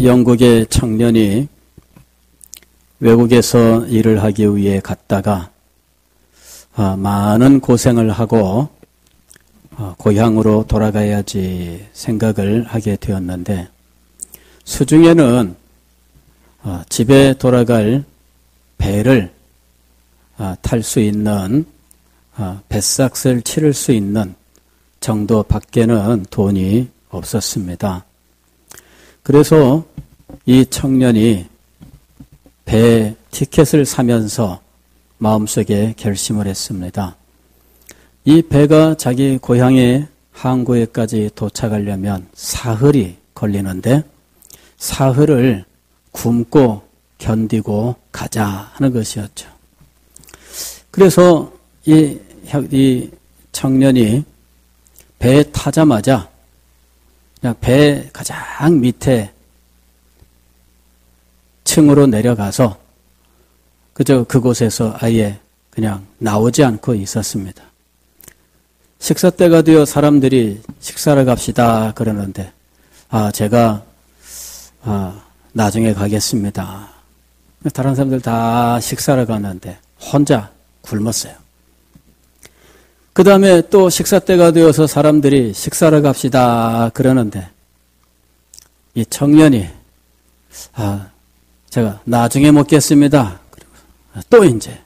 영국의 청년이 외국에서 일을 하기 위해 갔다가 많은 고생을 하고 고향으로 돌아가야지 생각을 하게 되었는데 수중에는 집에 돌아갈 배를 탈 수 있는 뱃삭을 치를 수 있는 정도밖에는 돈이 없었습니다. 그래서 이 청년이 배 티켓을 사면서 마음속에 결심을 했습니다. 이 배가 자기 고향의 항구에까지 도착하려면 사흘이 걸리는데 사흘을 굶고 견디고 가자 하는 것이었죠. 그래서 이 청년이 배에 타자마자 그냥 배 가장 밑에 층으로 내려가서 그곳에서 아예 그냥 나오지 않고 있었습니다. 식사 때가 되어 사람들이 식사를 갑시다 그러는데 제가 나중에 가겠습니다. 다른 사람들 다 식사를 갔는데 혼자 굶었어요. 그 다음에 또 식사 때가 되어서 사람들이 식사를 갑시다 그러는데 이 청년이 제가 나중에 먹겠습니다. 또 이제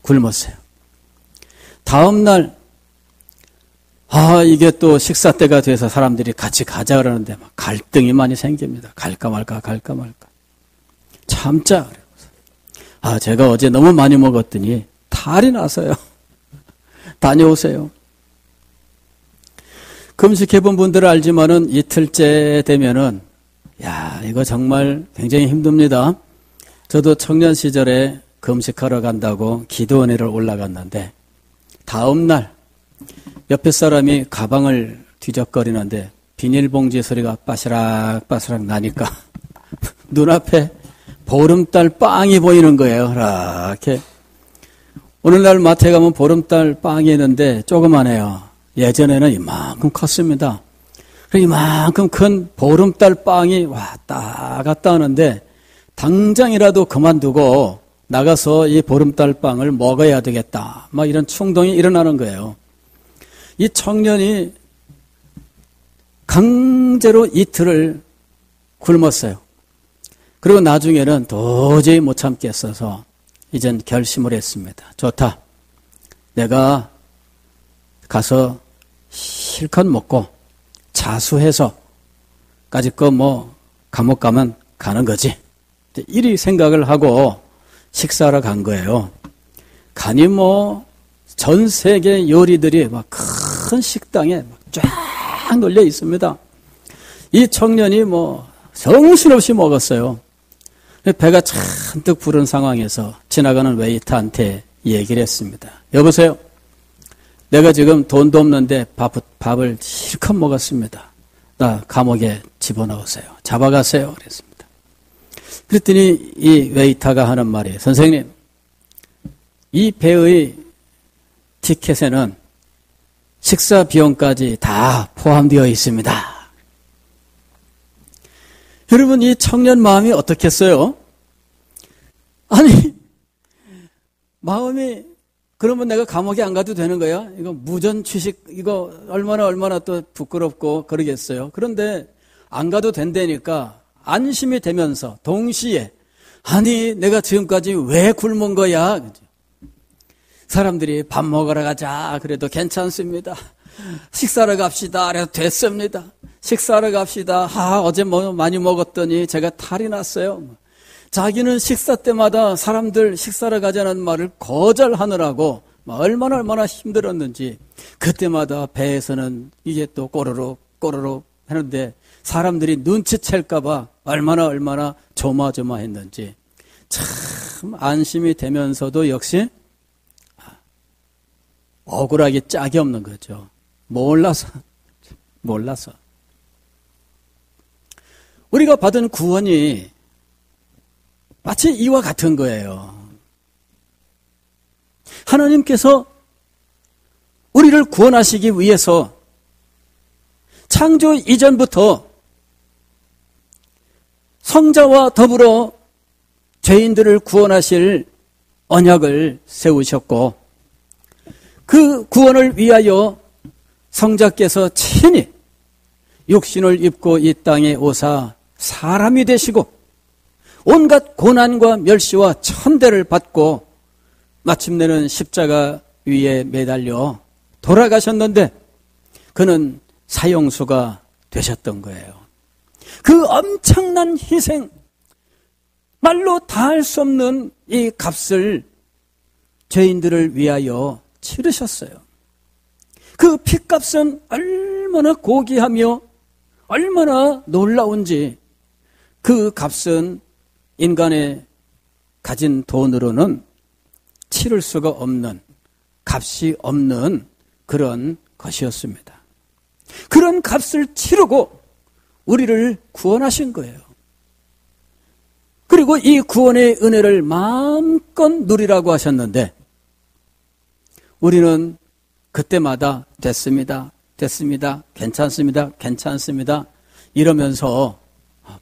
굶었어요. 다음 날 이게 또 식사 때가 돼서 사람들이 같이 가자 그러는데 막 갈등이 많이 생깁니다. 갈까 말까 참자. 제가 어제 너무 많이 먹었더니 탈이 나서요. 다녀오세요. 금식해본 분들은 알지만은 이틀째 되면은 이거 정말 굉장히 힘듭니다. 저도 청년 시절에 금식하러 간다고 기도원회를 올라갔는데 다음 날 옆에 사람이 가방을 뒤적거리는데 비닐봉지 소리가 빠시락 나니까 눈앞에 보름달 빵이 보이는 거예요. 이렇게. 오늘날 마트에 가면 보름달 빵이 있는데 조그만해요. 예전에는 이만큼 컸습니다. 이만큼 큰 보름달 빵이 왔다 갔다 하는데 당장이라도 그만두고 나가서 이 보름달 빵을 먹어야 되겠다. 막 이런 충동이 일어나는 거예요. 이 청년이 강제로 이틀을 굶었어요. 그리고 나중에는 도저히 못 참겠어서 이젠 결심을 했습니다. 좋다. 내가 가서 실컷 먹고 자수해서 까짓 거 감옥 가면 가는 거지. 이리 생각을 하고 식사하러 간 거예요. 가니 전 세계 요리들이 막 큰 식당에 쫙 널려 있습니다. 이 청년이 정신없이 먹었어요. 배가 잔뜩 부른 상황에서 지나가는 웨이터한테 얘기를 했습니다. 여보세요. 내가 지금 돈도 없는데 밥을 실컷 먹었습니다. 나 감옥에 집어넣으세요. 잡아가세요. 그랬습니다. 그랬더니 이 웨이터가 하는 말이 선생님, 이 배의 티켓에는 식사 비용까지 다 포함되어 있습니다. 여러분, 이 청년 마음이 어떻겠어요? 아니, 마음이 그러면 내가 감옥에 안 가도 되는 거야? 이거 무전 취식, 이거 얼마나 또 부끄럽고 그러겠어요. 그런데 안 가도 된다니까 안심이 되면서 동시에 아니, 내가 지금까지 왜 굶은 거야? 사람들이 밥 먹으러 가자. 그래도 괜찮습니다. 식사하러 갑시다. 그래도 됐습니다. 식사하러 갑시다. 어제 많이 먹었더니 제가 탈이 났어요. 자기는 식사 때마다 사람들 식사하러 가자는 말을 거절하느라고 얼마나 힘들었는지 그때마다 배에서는 이게 또 꼬르륵 하는데 사람들이 눈치챌까봐 얼마나 조마조마했는지 참 안심이 되면서도 역시 억울하기 짝이 없는 거죠. 몰라서. 우리가 받은 구원이 마치 이와 같은 거예요. 하나님께서 우리를 구원하시기 위해서 창조 이전부터 성자와 더불어 죄인들을 구원하실 언약을 세우셨고 그 구원을 위하여 성자께서 친히 육신을 입고 이 땅에 오사 사람이 되시고 온갖 고난과 멸시와 천대를 받고 마침내는 십자가 위에 매달려 돌아가셨는데 그는 사형수가 되셨던 거예요. 그 엄청난 희생, 말로 다 할 수 없는 이 값을 죄인들을 위하여 치르셨어요. 그 핏값은 얼마나 고귀하며 얼마나 놀라운지 그 값은 인간의 가진 돈으로는 치를 수가 없는, 값이 없는 그런 것이었습니다. 그런 값을 치르고 우리를 구원하신 거예요. 그리고 이 구원의 은혜를 마음껏 누리라고 하셨는데 우리는 그때마다 됐습니다, 괜찮습니다, 괜찮습니다 이러면서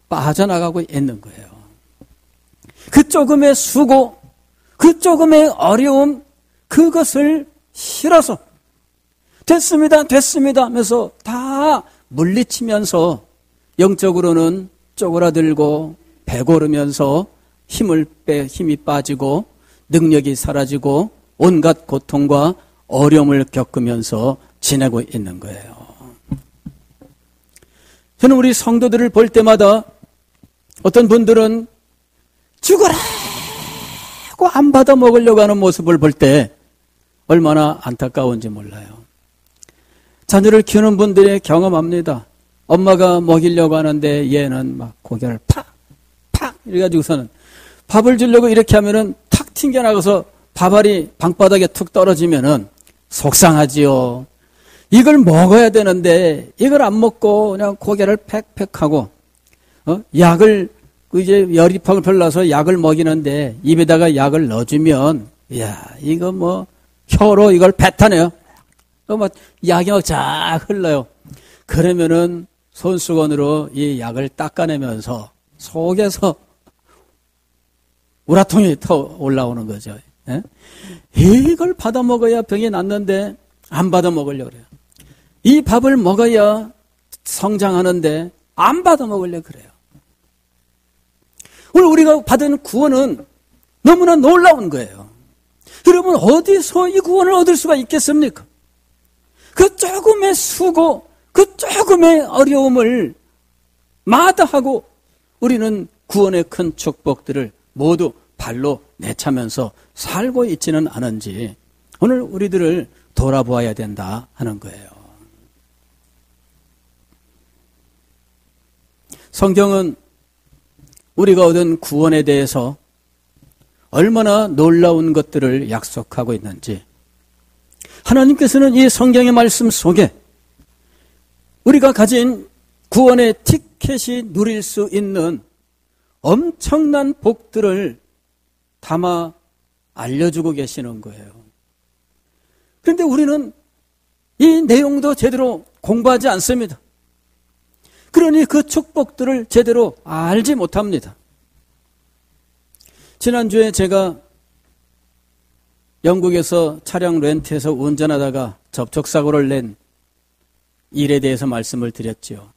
빠져나가고 있는 거예요. 그 조금의 수고, 그 조금의 어려움, 그것을 싫어서 됐습니다 하면서 다 물리치면서 영적으로는 쪼그라들고 배고르면서 힘이 빠지고 능력이 사라지고 온갖 고통과 어려움을 겪으면서 지내고 있는 거예요. 저는 우리 성도들을 볼 때마다 어떤 분들은 죽어라고 안 받아 먹으려고 하는 모습을 볼 때 얼마나 안타까운지 몰라요. 자녀를 키우는 분들이 경험합니다. 엄마가 먹이려고 하는데 얘는 막 고개를 팍 이래가지고서는 밥을 주려고 이렇게 하면은 탁 튕겨나가서 밥알이 방바닥에 툭 떨어지면은 속상하지요. 이걸 먹어야 되는데 이걸 안 먹고 그냥 고개를 팩팩하고 약을 이제 열이팡을 펼라서 약을 먹이는데 입에다가 약을 넣어주면 이거 뭐 혀로 이걸 뱉어내요. 막 약이 막 쫙 흘러요. 그러면은 손수건으로 이 약을 닦아내면서 속에서 우라통이 터 올라오는 거죠. 예? 이걸 받아 먹어야 병이 낫는데 안 받아 먹으려고 그래요. 이 밥을 먹어야 성장하는데 안 받아 먹으려고 그래요. 오늘 우리가 받은 구원은 너무나 놀라운 거예요. 여러분 어디서 이 구원을 얻을 수가 있겠습니까? 그 조금의 수고, 그 조금의 어려움을 마다하고 우리는 구원의 큰 축복들을 모두 발로 내차면서 살고 있지는 않은지 오늘 우리들을 돌아보아야 된다 하는 거예요. 성경은 우리가 얻은 구원에 대해서 얼마나 놀라운 것들을 약속하고 있는지 하나님께서는 이 성경의 말씀 속에 우리가 가진 구원의 티켓이 누릴 수 있는 엄청난 복들을 담아 알려주고 계시는 거예요. 그런데 우리는 이 내용도 제대로 공부하지 않습니다. 그러니 그 축복들을 제대로 알지 못합니다. 지난주에 제가 영국에서 차량 렌트해서 운전하다가 접촉사고를 낸 일에 대해서 말씀을 드렸죠.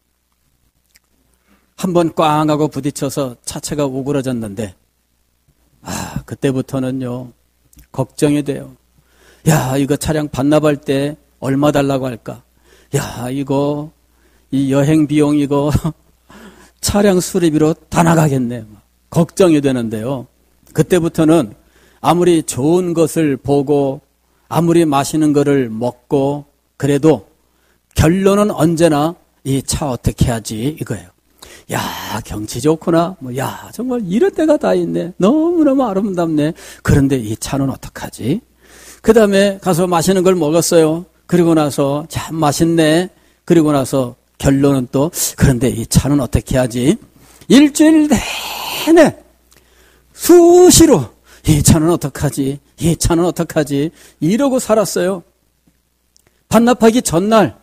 한번 꽝 하고 부딪혀서 차체가 오그러졌는데 그때부터는요 걱정이 돼요. 이거 차량 반납할 때 얼마 달라고 할까? 이거 이 여행 비용 이거 차량 수리비로 다 나가겠네. 걱정이 되는데요. 그때부터는 아무리 좋은 것을 보고 아무리 맛있는 거를 먹고 그래도 결론은 언제나 이 차 어떻게 하지 이거예요. 경치 좋구나. 정말 이런 데가 다 있네. 너무너무 아름답네. 그런데 이 차는 어떡하지? 그 다음에 가서 맛있는 걸 먹었어요. 그리고 나서 참 맛있네. 그리고 나서 결론은 또 그런데 이 차는 어떻게 하지? 일주일 내내 수시로 이 차는 어떡하지? 이 차는 어떡하지? 이러고 살았어요. 반납하기 전날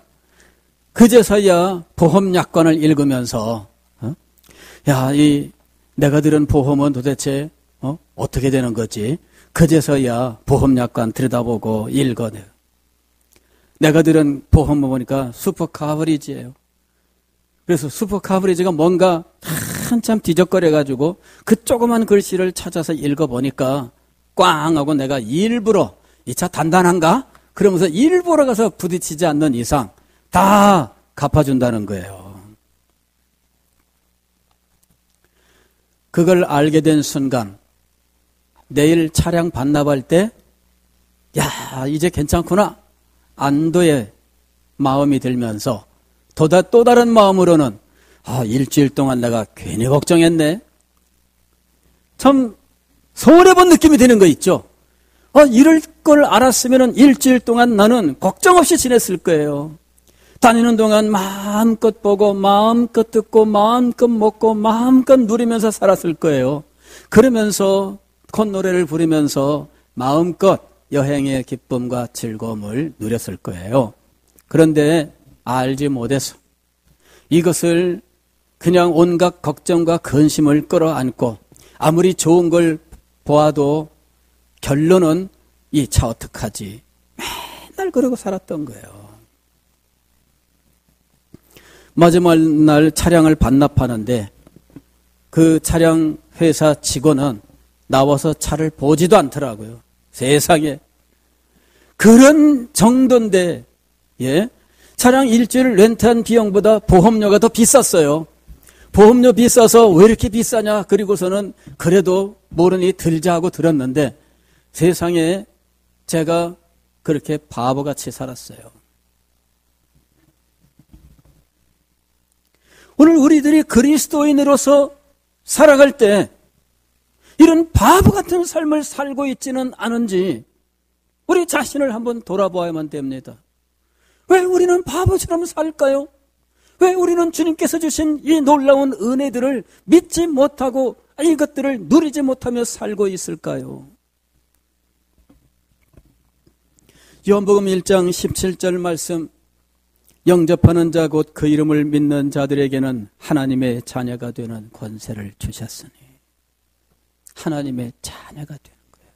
그제서야 보험 약관을 읽으면서 이 내가 들은 보험은 도대체 어떻게 되는 거지? 그제서야 보험약관 들여다보고 읽어. 내가 들은 보험을 보니까 슈퍼카버리지예요. 그래서 슈퍼카버리지가 뭔가 한참 뒤적거려가지고 그 조그만 글씨를 찾아서 읽어보니까 꽝 하고 내가 일부러 이 차 단단한가? 그러면서 일부러 가서 부딪히지 않는 이상 다 갚아준다는 거예요. 그걸 알게 된 순간 내일 차량 반납할 때 야, 이제 괜찮구나. 안도의 마음이 들면서 또 다른 마음으로는 일주일 동안 내가 괜히 걱정했네. 참 서운해본 느낌이 드는 거 있죠. 이럴 걸 알았으면 일주일 동안 나는 걱정 없이 지냈을 거예요. 다니는 동안 마음껏 보고 마음껏 듣고 마음껏 먹고 마음껏 누리면서 살았을 거예요. 그러면서 콧노래를 부르면서 마음껏 여행의 기쁨과 즐거움을 누렸을 거예요. 그런데 알지 못해서 이것을 그냥 온갖 걱정과 근심을 끌어안고 아무리 좋은 걸 보아도 결론은 이 차 어떡하지? 맨날 그러고 살았던 거예요. 마지막 날 차량을 반납하는데 그 차량 회사 직원은 나와서 차를 보지도 않더라고요. 세상에. 그런 정도인데, 차량 일주일 렌트한 비용보다 보험료가 더 비쌌어요. 보험료 비싸서 왜 이렇게 비싸냐? 그리고서는 그래도 모르니 들자 하고 들었는데 세상에 제가 그렇게 바보같이 살았어요. 오늘 우리들이 그리스도인으로서 살아갈 때 이런 바보 같은 삶을 살고 있지는 않은지 우리 자신을 한번 돌아보아야만 됩니다. 왜 우리는 바보처럼 살까요? 왜 우리는 주님께서 주신 이 놀라운 은혜들을 믿지 못하고 이것들을 누리지 못하며 살고 있을까요? 요한복음 1장 17절 말씀, 영접하는 자 곧 그 이름을 믿는 자들에게는 하나님의 자녀가 되는 권세를 주셨으니, 하나님의 자녀가 되는 거예요.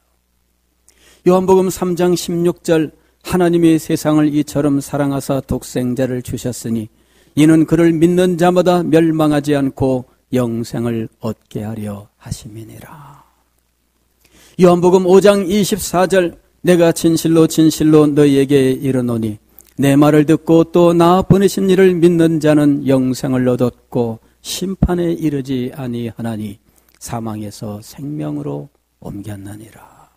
요한복음 3장 16절, 하나님이 세상을 이처럼 사랑하사 독생자를 주셨으니 이는 그를 믿는 자마다 멸망하지 않고 영생을 얻게 하려 하심이니라. 요한복음 5장 24절, 내가 진실로 진실로 너희에게 이르노니 내 말을 듣고 또 나 보내신 이를 믿는 자는 영생을 얻었고 심판에 이르지 아니하나니 사망에서 생명으로 옮겼느니라.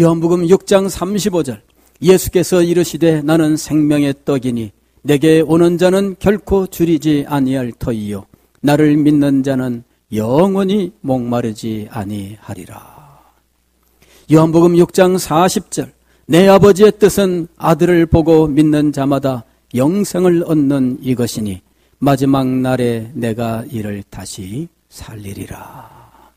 요한복음 6장 35절, 예수께서 이르시되 나는 생명의 떡이니 내게 오는 자는 결코 줄이지 아니할 터이요 나를 믿는 자는 영원히 목마르지 아니하리라. 요한복음 6장 40절, 내 아버지의 뜻은 아들을 보고 믿는 자마다 영생을 얻는 이것이니 마지막 날에 내가 이를 다시 살리리라.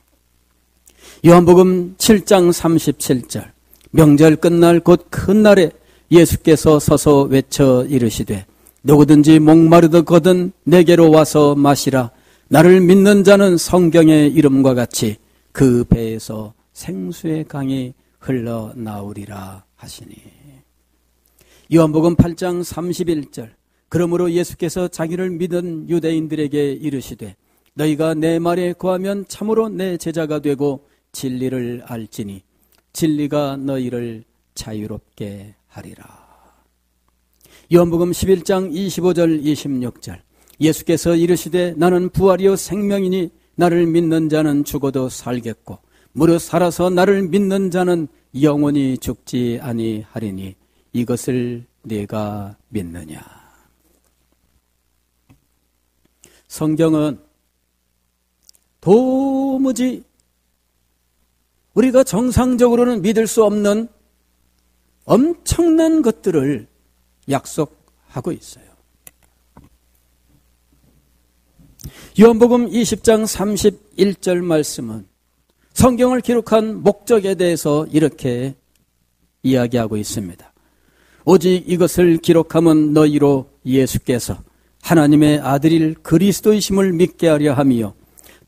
요한복음 7장 37절, 명절 끝날 곧 큰 날에 예수께서 서서 외쳐 이르시되 누구든지 목마르거든 내게로 와서 마시라. 나를 믿는 자는 성경의 이름과 같이 그 배에서 생수의 강이 흘러나오리라 하시니. 요한복음 8장 31절, 그러므로 예수께서 자기를 믿은 유대인들에게 이르시되 너희가 내 말에 거하면 참으로 내 제자가 되고 진리를 알지니 진리가 너희를 자유롭게 하리라. 요한복음 11장 25절 26절, 예수께서 이르시되 나는 부활이요 생명이니 나를 믿는 자는 죽어도 살겠고 무릇 살아서 나를 믿는 자는 영원히 죽지 아니하리니 이것을 네가 믿느냐. 성경은 도무지 우리가 정상적으로는 믿을 수 없는 엄청난 것들을 약속하고 있어요. 요한복음 20장 31절 말씀은 성경을 기록한 목적에 대해서 이렇게 이야기하고 있습니다. 오직 이것을 기록함은 너희로 예수께서 하나님의 아들일 그리스도이심을 믿게 하려 함이요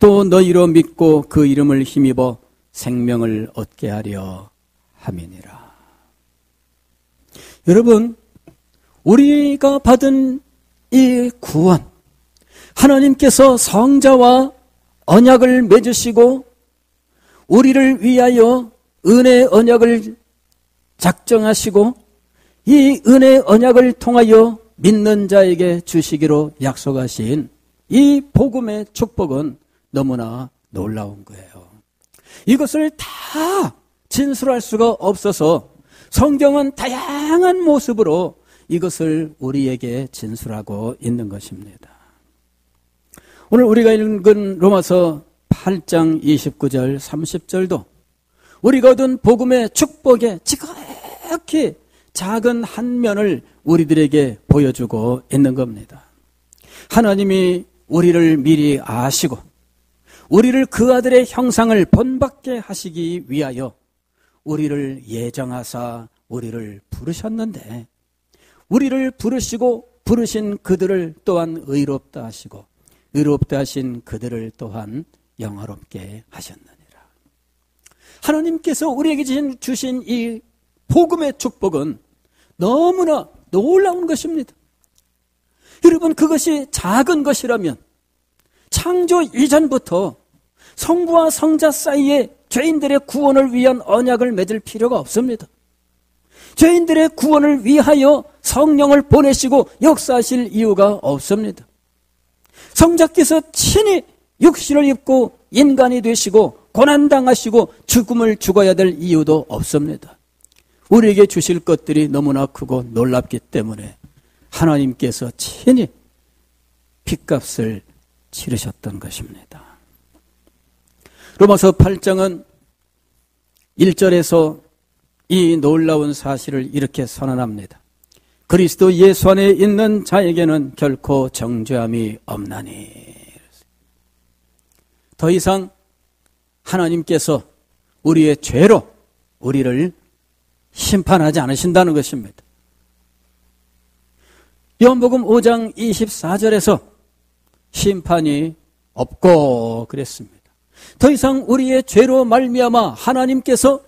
또 너희로 믿고 그 이름을 힘입어 생명을 얻게 하려 함이니라. 여러분, 우리가 받은 이 구원, 하나님께서 성자와 언약을 맺으시고 우리를 위하여 은혜 언약을 작정하시고 이 은혜 언약을 통하여 믿는 자에게 주시기로 약속하신 이 복음의 축복은 너무나 놀라운 거예요. 이것을 다 진술할 수가 없어서 성경은 다양한 모습으로 이것을 우리에게 진술하고 있는 것입니다. 오늘 우리가 읽은 로마서 8장 29절 30절도 우리가 얻은 복음의 축복의 지극히 작은 한 면을 우리들에게 보여주고 있는 겁니다. 하나님이 우리를 미리 아시고 우리를 그 아들의 형상을 본받게 하시기 위하여 우리를 예정하사 우리를 부르셨는데 우리를 부르시고 부르신 그들을 또한 의롭다 하시고 의롭다 하신 그들을 또한 영화롭게 하셨느니라. 하나님께서 우리에게 주신 이 복음의 축복은 너무나 놀라운 것입니다. 여러분, 그것이 작은 것이라면 창조 이전부터 성부와 성자 사이에 죄인들의 구원을 위한 언약을 맺을 필요가 없습니다. 죄인들의 구원을 위하여 성령을 보내시고 역사하실 이유가 없습니다. 성자께서 친히 육신을 입고 인간이 되시고 고난당하시고 죽음을 죽어야 될 이유도 없습니다. 우리에게 주실 것들이 너무나 크고 놀랍기 때문에 하나님께서 친히 핏값을 치르셨던 것입니다. 로마서 8장은 1절에서 이 놀라운 사실을 이렇게 선언합니다. 그리스도 예수 안에 있는 자에게는 결코 정죄함이 없나니. 더 이상 하나님께서 우리의 죄로 우리를 심판하지 않으신다는 것입니다. 요한복음 5장 24절에서 심판이 없고 그랬습니다. 더 이상 우리의 죄로 말미암아 하나님께서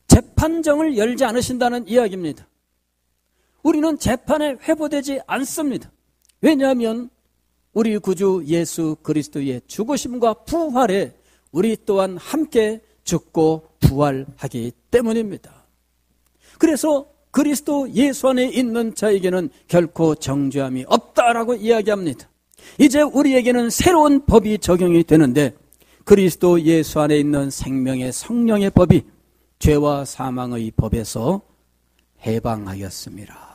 재판정을 열지 않으신다는 이야기입니다. 우리는 재판에 회부되지 않습니다. 왜냐하면 우리 구주 예수 그리스도의 죽으심과 부활에 우리 또한 함께 죽고 부활하기 때문입니다. 그래서 그리스도 예수 안에 있는 자에게는 결코 정죄함이 없다라고 이야기합니다. 이제 우리에게는 새로운 법이 적용이 되는데 그리스도 예수 안에 있는 생명의 성령의 법이 죄와 사망의 법에서 해방하였습니다.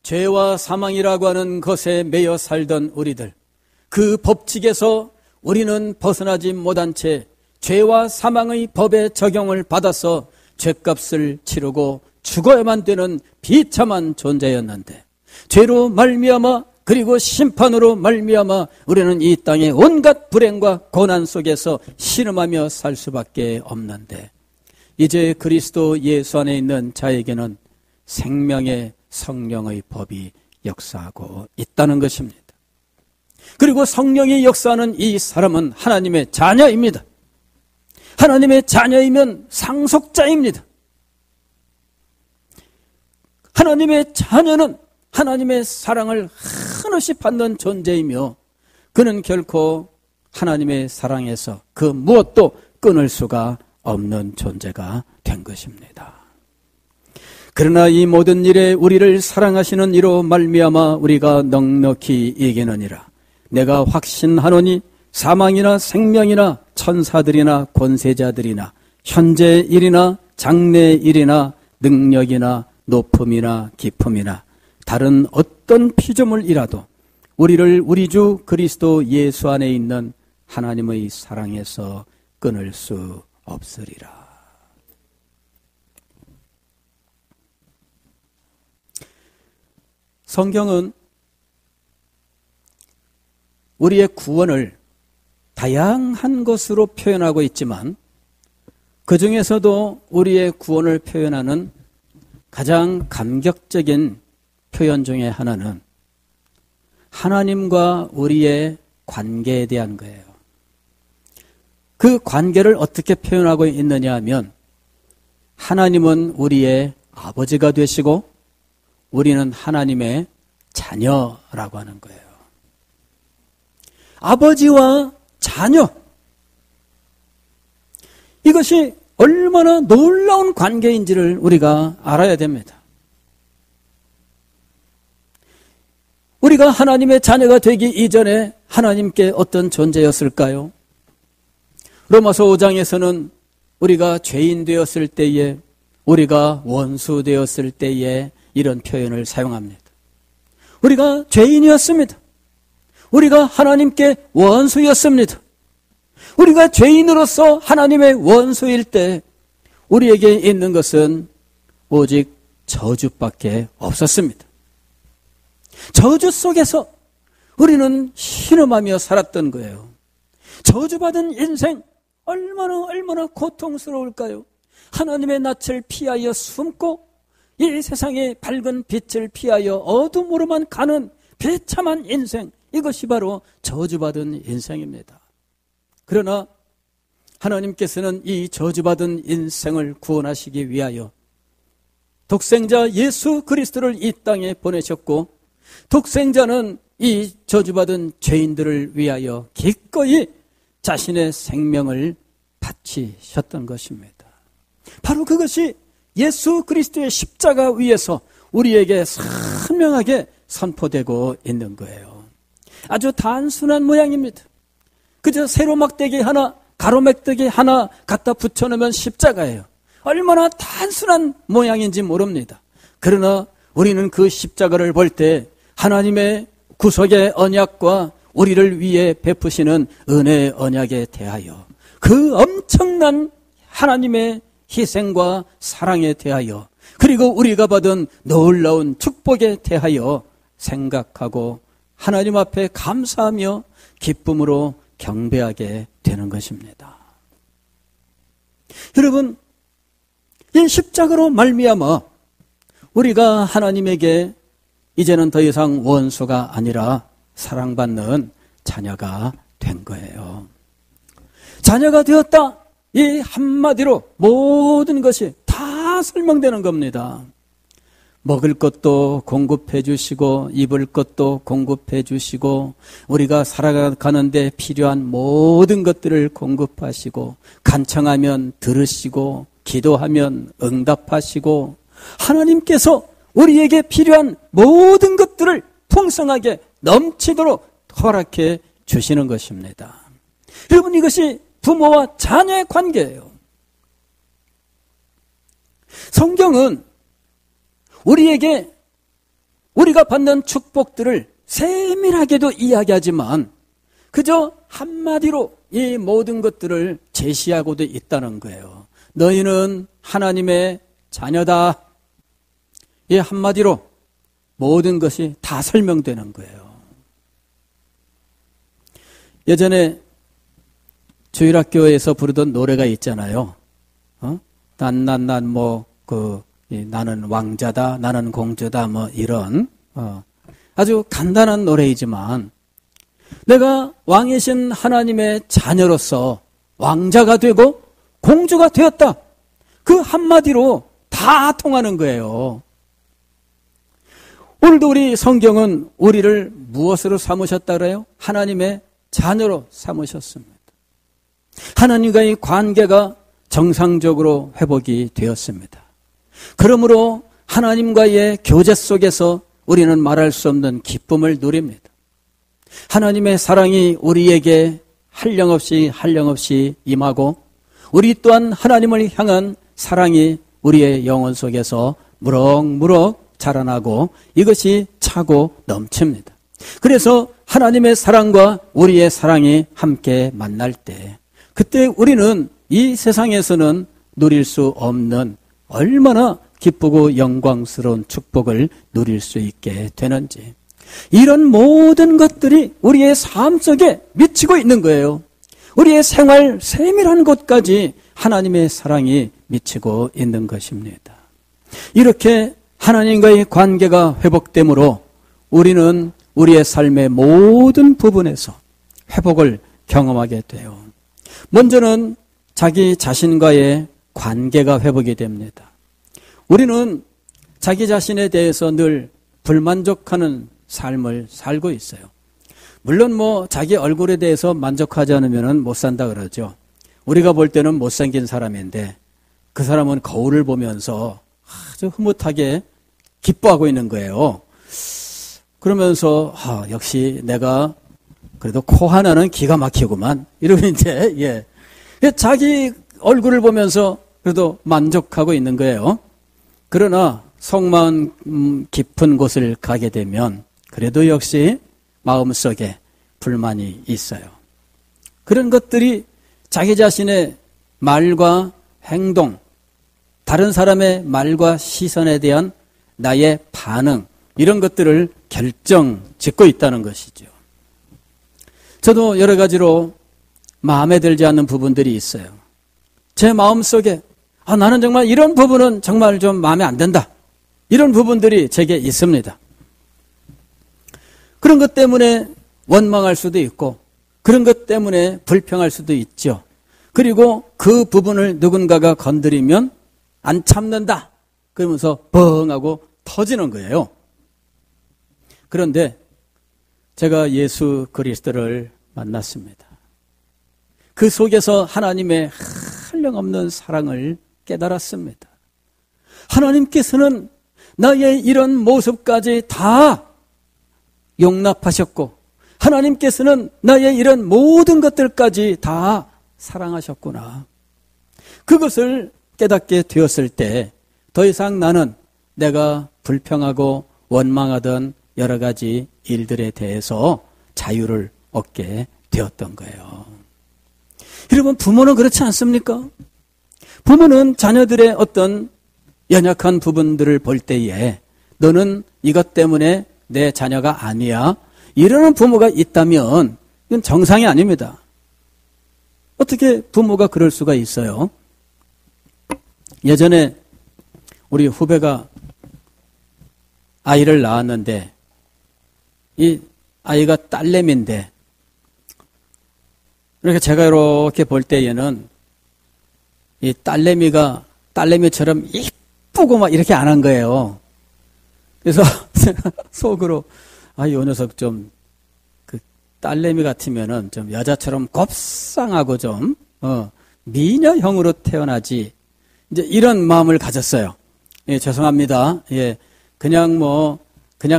죄와 사망이라고 하는 것에 매여 살던 우리들, 그 법칙에서 우리는 벗어나지 못한 채 죄와 사망의 법의 적용을 받아서 죄값을 치르고 죽어야만 되는 비참한 존재였는데 죄로 말미암아 그리고 심판으로 말미암아 우리는 이 땅의 온갖 불행과 고난 속에서 신음하며 살 수밖에 없는데 이제 그리스도 예수 안에 있는 자에게는 생명의 성령의 법이 역사하고 있다는 것입니다. 그리고 성령이 역사하는 이 사람은 하나님의 자녀입니다. 하나님의 자녀이면 상속자입니다. 하나님의 자녀는 하나님의 사랑을 한없이 받는 존재이며 그는 결코 하나님의 사랑에서 그 무엇도 끊을 수가 없는 존재가 된 것입니다. 그러나 이 모든 일에 우리를 사랑하시는 이로 말미암아 우리가 넉넉히 이기느니라. 내가 확신하노니 사망이나 생명이나 천사들이나 권세자들이나 현재 일이나 장래 일이나 능력이나 높음이나 깊음이나 다른 어떤 피조물이라도 우리를 우리 주 그리스도 예수 안에 있는 하나님의 사랑에서 끊을 수 없으리라. 성경은 우리의 구원을 다양한 것으로 표현하고 있지만 그 중에서도 우리의 구원을 표현하는 가장 감격적인 표현 중에 하나는 하나님과 우리의 관계에 대한 거예요. 그 관계를 어떻게 표현하고 있느냐 하면 하나님은 우리의 아버지가 되시고 우리는 하나님의 자녀라고 하는 거예요. 아버지와 자녀. 이것이 얼마나 놀라운 관계인지를 우리가 알아야 됩니다. 우리가 하나님의 자녀가 되기 이전에 하나님께 어떤 존재였을까요? 로마서 5장에서는 우리가 죄인 되었을 때에, 우리가 원수 되었을 때에 이런 표현을 사용합니다. 우리가 죄인이었습니다. 우리가 하나님께 원수였습니다. 우리가 죄인으로서 하나님의 원수일 때 우리에게 있는 것은 오직 저주밖에 없었습니다. 저주 속에서 우리는 신음하며 살았던 거예요. 저주받은 인생 얼마나 고통스러울까요? 하나님의 낯을 피하여 숨고 이 세상의 밝은 빛을 피하여 어둠으로만 가는 비참한 인생, 이것이 바로 저주받은 인생입니다. 그러나 하나님께서는 이 저주받은 인생을 구원하시기 위하여 독생자 예수 그리스도를 이 땅에 보내셨고, 독생자는 이 저주받은 죄인들을 위하여 기꺼이 자신의 생명을 바치셨던 것입니다. 바로 그것이 예수 그리스도의 십자가 위에서 우리에게 선명하게 선포되고 있는 거예요. 아주 단순한 모양입니다. 그저 세로 막대기 하나, 가로 막대기 하나 갖다 붙여놓으면 십자가예요. 얼마나 단순한 모양인지 모릅니다. 그러나 우리는 그 십자가를 볼 때 하나님의 구속의 언약과 우리를 위해 베푸시는 은혜의 언약에 대하여, 그 엄청난 하나님의 희생과 사랑에 대하여, 그리고 우리가 받은 놀라운 축복에 대하여 생각하고 하나님 앞에 감사하며 기쁨으로 경배하게 되는 것입니다. 여러분, 이 십자가로 말미암아 우리가 하나님에게 이제는 더 이상 원수가 아니라 사랑받는 자녀가 된 거예요. 자녀가 되었다, 이 한마디로 모든 것이 다 설명되는 겁니다. 먹을 것도 공급해 주시고 입을 것도 공급해 주시고 우리가 살아가는데 필요한 모든 것들을 공급하시고, 간청하면 들으시고 기도하면 응답하시고, 하나님께서 우리에게 필요한 모든 것들을 풍성하게 넘치도록 허락해 주시는 것입니다. 여러분, 이것이 부모와 자녀의 관계예요. 성경은 우리에게 우리가 받는 축복들을 세밀하게도 이야기하지만 그저 한마디로 이 모든 것들을 제시하고도 있다는 거예요. 너희는 하나님의 자녀다. 이 한마디로 모든 것이 다 설명되는 거예요. 예전에 주일학교에서 부르던 노래가 있잖아요. 나는 왕자다, 나는 공주다, 이런 아주 간단한 노래이지만 내가 왕이신 하나님의 자녀로서 왕자가 되고 공주가 되었다. 그 한마디로 다 통하는 거예요. 오늘도 우리 성경은 우리를 무엇으로 삼으셨다 그래요? 하나님의 자녀로 삼으셨습니다. 하나님과의 관계가 정상적으로 회복이 되었습니다. 그러므로 하나님과의 교제 속에서 우리는 말할 수 없는 기쁨을 누립니다. 하나님의 사랑이 우리에게 한량없이 임하고, 우리 또한 하나님을 향한 사랑이 우리의 영혼 속에서 무럭무럭 자라나고 이것이 차고 넘칩니다. 그래서 하나님의 사랑과 우리의 사랑이 함께 만날 때, 그때 우리는 이 세상에서는 누릴 수 없는 얼마나 기쁘고 영광스러운 축복을 누릴 수 있게 되는지, 이런 모든 것들이 우리의 삶 속에 미치고 있는 거예요. 우리의 생활 세밀한 곳까지 하나님의 사랑이 미치고 있는 것입니다. 이렇게 하나님과의 관계가 회복되므로 우리는 우리의 삶의 모든 부분에서 회복을 경험하게 돼요. 먼저는 자기 자신과의 관계가 회복이 됩니다. 우리는 자기 자신에 대해서 늘 불만족하는 삶을 살고 있어요. 물론 자기 얼굴에 대해서 만족하지 않으면 못 산다 그러죠. 우리가 볼 때는 못생긴 사람인데 그 사람은 거울을 보면서 아주 흐뭇하게 기뻐하고 있는 거예요. 그러면서 역시 내가 그래도 코 하나는 기가 막히구만. 이러면 이제 자기 얼굴을 보면서 그래도 만족하고 있는 거예요. 그러나 속마음 깊은 곳을 가게 되면 그래도 역시 마음속에 불만이 있어요. 그런 것들이 자기 자신의 말과 행동, 다른 사람의 말과 시선에 대한 나의 반응, 이런 것들을 결정짓고 있다는 것이죠. 저도 여러 가지로 마음에 들지 않는 부분들이 있어요. 제 마음속에 나는 정말 이런 부분은 정말 좀 마음에 안 든다. 이런 부분들이 제게 있습니다. 그런 것 때문에 원망할 수도 있고 그런 것 때문에 불평할 수도 있죠. 그리고 그 부분을 누군가가 건드리면 안 참는다. 그러면서 뻥 하고 터지는 거예요. 그런데 제가 예수 그리스도를 만났습니다. 그 속에서 하나님의 한량없는 사랑을 깨달았습니다. 하나님께서는 나의 이런 모습까지 다 용납하셨고 하나님께서는 나의 이런 모든 것들까지 다 사랑하셨구나. 그것을 깨닫게 되었을 때 더 이상 나는 내가 불평하고 원망하던 여러 가지 일들에 대해서 자유를 얻게 되었던 거예요. 여러분, 부모는 그렇지 않습니까? 부모는 자녀들의 어떤 연약한 부분들을 볼 때에 너는 이것 때문에 내 자녀가 아니야. 이러는 부모가 있다면 이건 정상이 아닙니다. 어떻게 부모가 그럴 수가 있어요? 예전에 우리 후배가 아이를 낳았는데 이 아이가 딸내미인데 이렇게 제가 이렇게 볼 때에는 이 딸내미가 딸내미처럼 이쁘고 막 이렇게 안 한 거예요. 그래서 제가 속으로 이 녀석 좀 그 딸내미 같으면은 좀 여자처럼 곱상하고 좀 미녀형으로 태어나지. 이제 이런 마음을 가졌어요. 예, 죄송합니다. 예, 그냥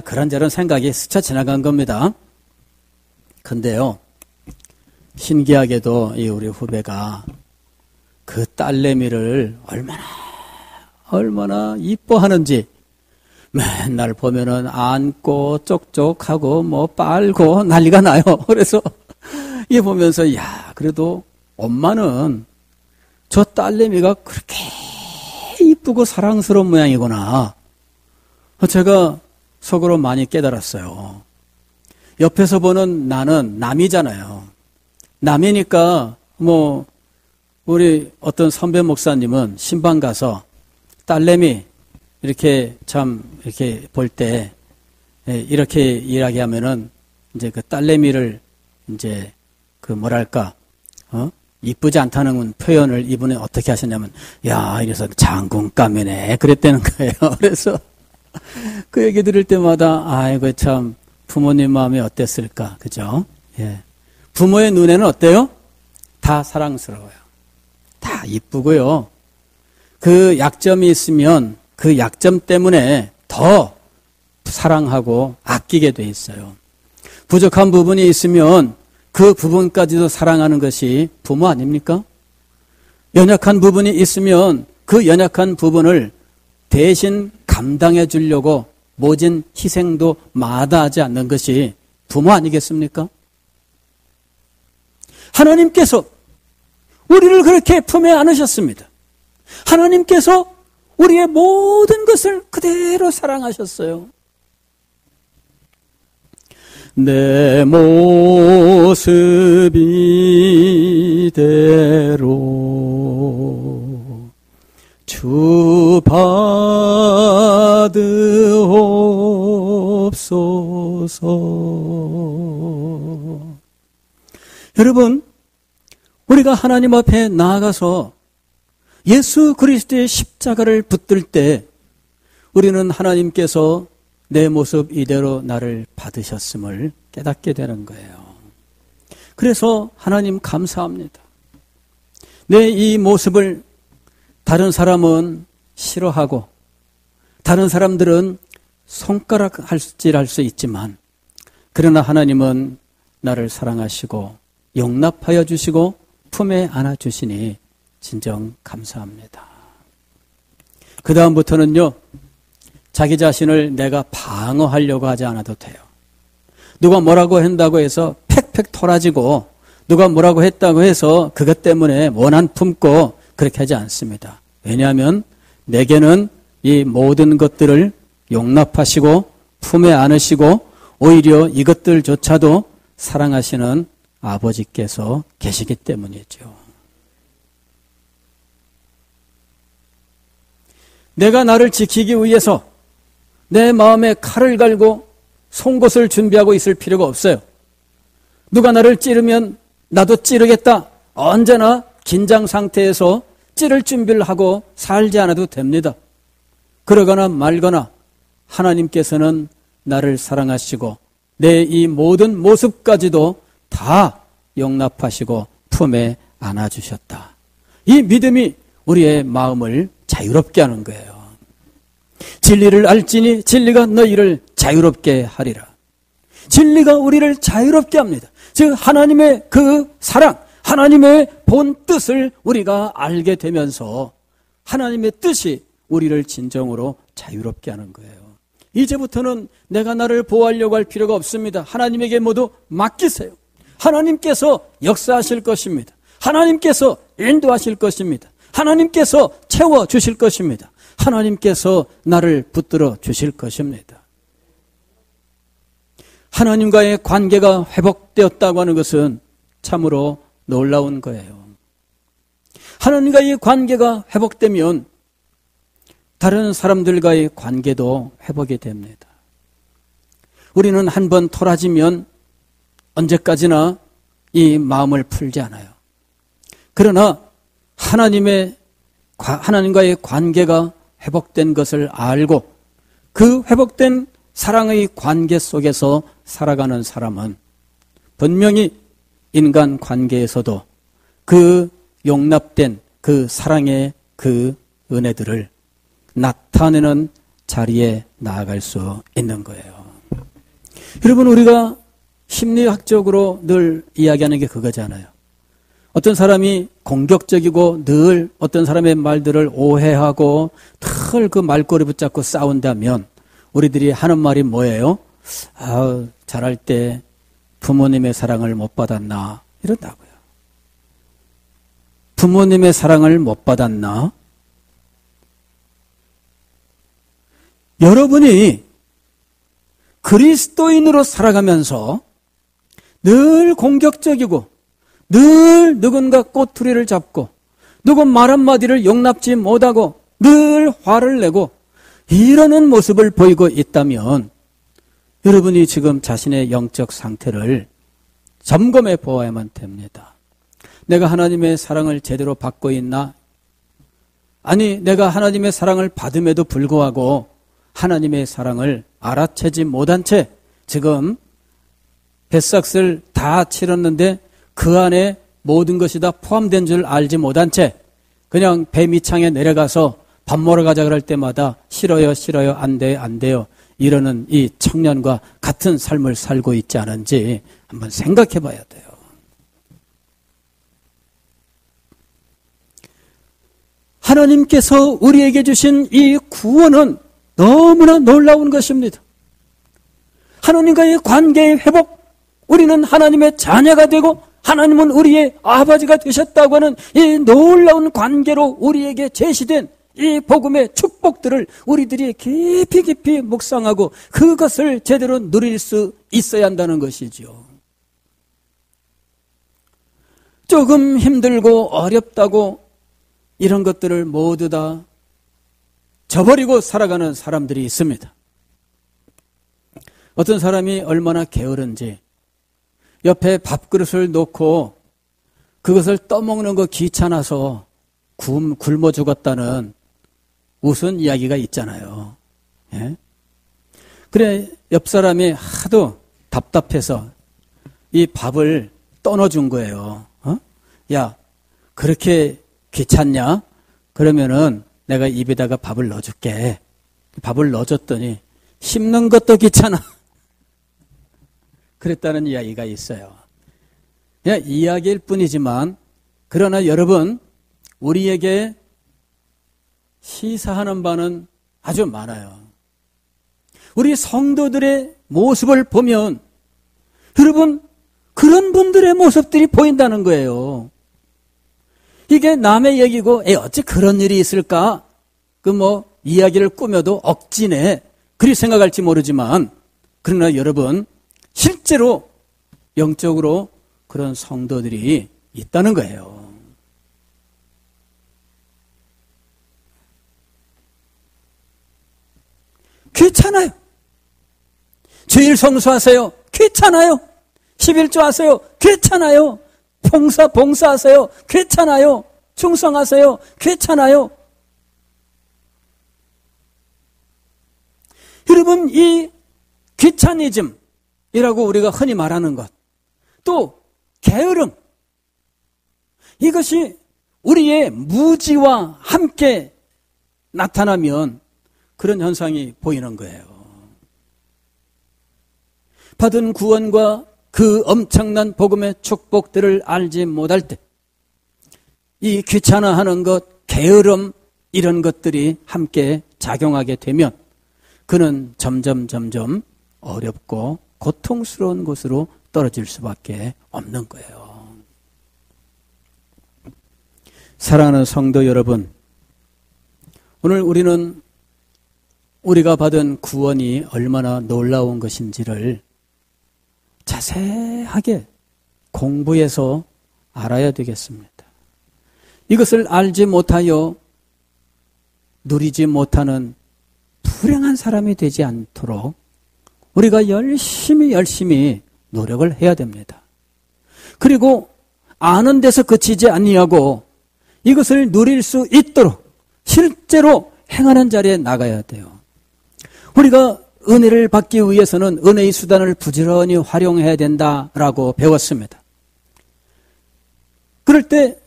그런저런 생각이 스쳐 지나간 겁니다. 근데요, 신기하게도 우리 후배가 그 딸내미를 얼마나 이뻐하는지 맨날 보면은 안고 쪽쪽하고 빨고 난리가 나요. 그래서 이게 보면서 그래도 엄마는 저 딸내미가 그렇게 이쁘고 사랑스러운 모양이구나. 제가 속으로 많이 깨달았어요. 옆에서 보는 나는 남이잖아요. 남이니까 우리 어떤 선배 목사님은 신방 가서 딸내미 이렇게 볼 때 이렇게 이야기하면은 이제 그 딸내미를 이제 이쁘지 않다는 표현을 이분이 어떻게 하셨냐면 이래서 장군감이네 그랬다는 거예요. 그래서 그 얘기 들을 때마다 아이고 참 부모님 마음이 어땠을까, 그죠? 예. 부모의 눈에는 어때요? 다 사랑스러워요. 다 이쁘고요. 그 약점이 있으면 그 약점 때문에 더 사랑하고 아끼게 돼 있어요. 부족한 부분이 있으면 그 부분까지도 사랑하는 것이 부모 아닙니까? 연약한 부분이 있으면 그 연약한 부분을 대신 감당해 주려고 모진 희생도 마다하지 않는 것이 부모 아니겠습니까? 하나님께서 우리를 그렇게 품에 안으셨습니다. 하나님께서 우리의 모든 것을 그대로 사랑하셨어요. 내 모습 이대로 주 받으옵소서. 여러분, 우리가 하나님 앞에 나아가서 예수 그리스도의 십자가를 붙들 때 우리는 하나님께서 내 모습 이대로 나를 받으셨음을 깨닫게 되는 거예요. 그래서 하나님 감사합니다. 내 이 모습을 다른 사람은 싫어하고 다른 사람들은 손가락질할 수 있지만 그러나 하나님은 나를 사랑하시고 용납하여 주시고 품에 안아주시니 진정 감사합니다. 그 다음부터는요, 자기 자신을 내가 방어하려고 하지 않아도 돼요. 누가 뭐라고 한다고 해서 팩팩 토라지고 누가 뭐라고 했다고 해서 그것 때문에 원한 품고 그렇게 하지 않습니다. 왜냐하면 내게는 이 모든 것들을 용납하시고 품에 안으시고 오히려 이것들조차도 사랑하시는 아버지께서 계시기 때문이죠. 내가 나를 지키기 위해서 내 마음에 칼을 갈고 송곳을 준비하고 있을 필요가 없어요. 누가 나를 찌르면 나도 찌르겠다. 언제나 긴장 상태에서 찌를 준비를 하고 살지 않아도 됩니다. 그러거나 말거나 하나님께서는 나를 사랑하시고 내 이 모든 모습까지도 다 용납하시고 품에 안아주셨다. 이 믿음이 우리의 마음을 자유롭게 하는 거예요. 진리를 알지니 진리가 너희를 자유롭게 하리라. 진리가 우리를 자유롭게 합니다. 즉 하나님의 그 사랑, 하나님의 본 뜻을 우리가 알게 되면서 하나님의 뜻이 우리를 진정으로 자유롭게 하는 거예요. 이제부터는 내가 나를 보호하려고 할 필요가 없습니다. 하나님에게 모두 맡기세요. 하나님께서 역사하실 것입니다. 하나님께서 인도하실 것입니다. 하나님께서 채워주실 것입니다. 하나님께서 나를 붙들어 주실 것입니다. 하나님과의 관계가 회복되었다고 하는 것은 참으로 놀라운 거예요. 하나님과의 관계가 회복되면 다른 사람들과의 관계도 회복이 됩니다. 우리는 한번 토라지면 언제까지나 이 마음을 풀지 않아요. 그러나 하나님과의 관계가 회복된 것을 알고 그 회복된 사랑의 관계 속에서 살아가는 사람은 분명히 인간 관계에서도 그 용납된 그 사랑의 그 은혜들을 나타내는 자리에 나아갈 수 있는 거예요. 여러분, 우리가 심리학적으로 늘 이야기하는 게 그거잖아요. 어떤 사람이 공격적이고 늘 어떤 사람의 말들을 오해하고 늘 그 말꼬리 붙잡고 싸운다면 우리들이 하는 말이 뭐예요? 자랄 때 부모님의 사랑을 못 받았나? 이런다고요. 부모님의 사랑을 못 받았나? 여러분이 그리스도인으로 살아가면서 늘 공격적이고 늘 누군가 꼬투리를 잡고 누군 말 한마디를 용납지 못하고 늘 화를 내고 이러는 모습을 보이고 있다면 여러분이 지금 자신의 영적 상태를 점검해 보아야만 됩니다. 내가 하나님의 사랑을 제대로 받고 있나? 아니, 내가 하나님의 사랑을 받음에도 불구하고 하나님의 사랑을 알아채지 못한 채 지금 뱃삭을 다 치렀는데 그 안에 모든 것이 다 포함된 줄 알지 못한 채 그냥 배 밑창에 내려가서 밥 먹으러 가자 그럴 때마다 싫어요, 싫어요, 안 돼요, 안 돼요 이러는 이 청년과 같은 삶을 살고 있지 않은지 한번 생각해 봐야 돼요. 하나님께서 우리에게 주신 이 구원은 너무나 놀라운 것입니다. 하나님과의 관계의 회복, 우리는 하나님의 자녀가 되고 하나님은 우리의 아버지가 되셨다고 하는 이 놀라운 관계로 우리에게 제시된 이 복음의 축복들을 우리들이 깊이 깊이 묵상하고 그것을 제대로 누릴 수 있어야 한다는 것이죠. 조금 힘들고 어렵다고 이런 것들을 모두 다 저버리고 살아가는 사람들이 있습니다. 어떤 사람이 얼마나 게으른지 옆에 밥그릇을 놓고 그것을 떠먹는 거 귀찮아서 굶어 죽었다는 우스운 이야기가 있잖아요. 예? 그래 옆 사람이 하도 답답해서 이 밥을 떠넣어준 거예요. 야, 그렇게 귀찮냐? 그러면은 내가 입에다가 밥을 넣어줄게. 밥을 넣어줬더니 씹는 것도 귀찮아. 그랬다는 이야기가 있어요. 그냥 이야기일 뿐이지만 그러나 여러분 우리에게 시사하는 바는 아주 많아요. 우리 성도들의 모습을 보면 여러분 그런 분들의 모습들이 보인다는 거예요. 이게 남의 얘기고 어찌 그런 일이 있을까? 이야기를 꾸며도 억지네. 그리 생각할지 모르지만 그러나 여러분 실제로 영적으로 그런 성도들이 있다는 거예요. 귀찮아요. 주일 성수하세요. 귀찮아요. 11조 하세요. 귀찮아요. 봉사하세요. 귀찮아요. 충성하세요. 귀찮아요. 여러분 이 귀차니즘이라고 우리가 흔히 말하는 것, 또 게으름, 이것이 우리의 무지와 함께 나타나면 그런 현상이 보이는 거예요. 받은 구원과 그 엄청난 복음의 축복들을 알지 못할 때 이 귀찮아하는 것, 게으름 이런 것들이 함께 작용하게 되면 그는 점점 어렵고 고통스러운 곳으로 떨어질 수밖에 없는 거예요. 사랑하는 성도 여러분, 오늘 우리는 우리가 받은 구원이 얼마나 놀라운 것인지를 자세하게 공부해서 알아야 되겠습니다. 이것을 알지 못하여 누리지 못하는 불행한 사람이 되지 않도록 우리가 열심히 노력을 해야 됩니다. 그리고 아는 데서 그치지 아니하고 이것을 누릴 수 있도록 실제로 행하는 자리에 나가야 돼요. 우리가 은혜를 받기 위해서는 은혜의 수단을 부지런히 활용해야 된다라고 배웠습니다. 그럴 때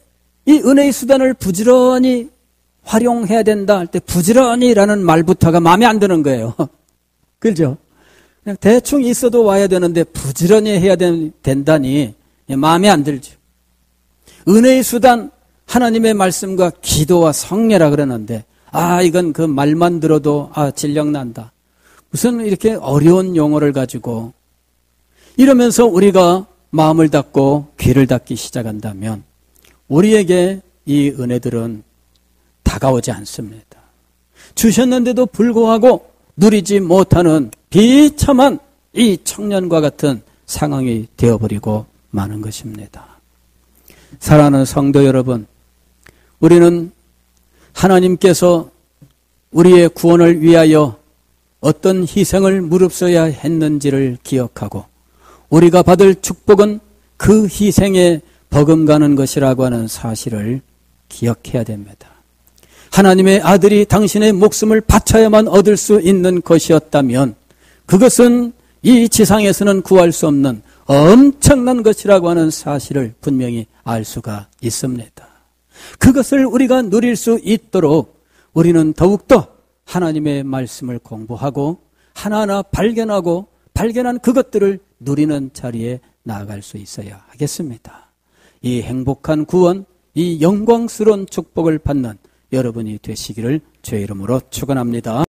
이 은혜의 수단을 부지런히 활용해야 된다 할 때 부지런히라는 말부터가 마음에 안 드는 거예요. 그렇죠? 그냥 대충 있어도 와야 되는데 부지런히 해야 된다니 마음에 안 들죠. 은혜의 수단 하나님의 말씀과 기도와 성례라 그러는데 이건 그 말만 들어도 질력난다. 무슨 이렇게 어려운 용어를 가지고 이러면서 우리가 마음을 닫고 귀를 닫기 시작한다면 우리에게 이 은혜들은 다가오지 않습니다. 주셨는데도 불구하고 누리지 못하는 비참한 이 청년과 같은 상황이 되어버리고 마는 것입니다. 사랑하는 성도 여러분, 우리는 하나님께서 우리의 구원을 위하여 어떤 희생을 무릅써야 했는지를 기억하고 우리가 받을 축복은 그 희생에 버금가는 것이라고 하는 사실을 기억해야 됩니다. 하나님의 아들이 당신의 목숨을 바쳐야만 얻을 수 있는 것이었다면 그것은 이 지상에서는 구할 수 없는 엄청난 것이라고 하는 사실을 분명히 알 수가 있습니다. 그것을 우리가 누릴 수 있도록 우리는 더욱더 하나님의 말씀을 공부하고 하나하나 발견한 그것들을 누리는 자리에 나아갈 수 있어야 하겠습니다. 이 행복한 구원, 이 영광스러운 축복을 받는 여러분이 되시기를 주의 이름으로 축원합니다.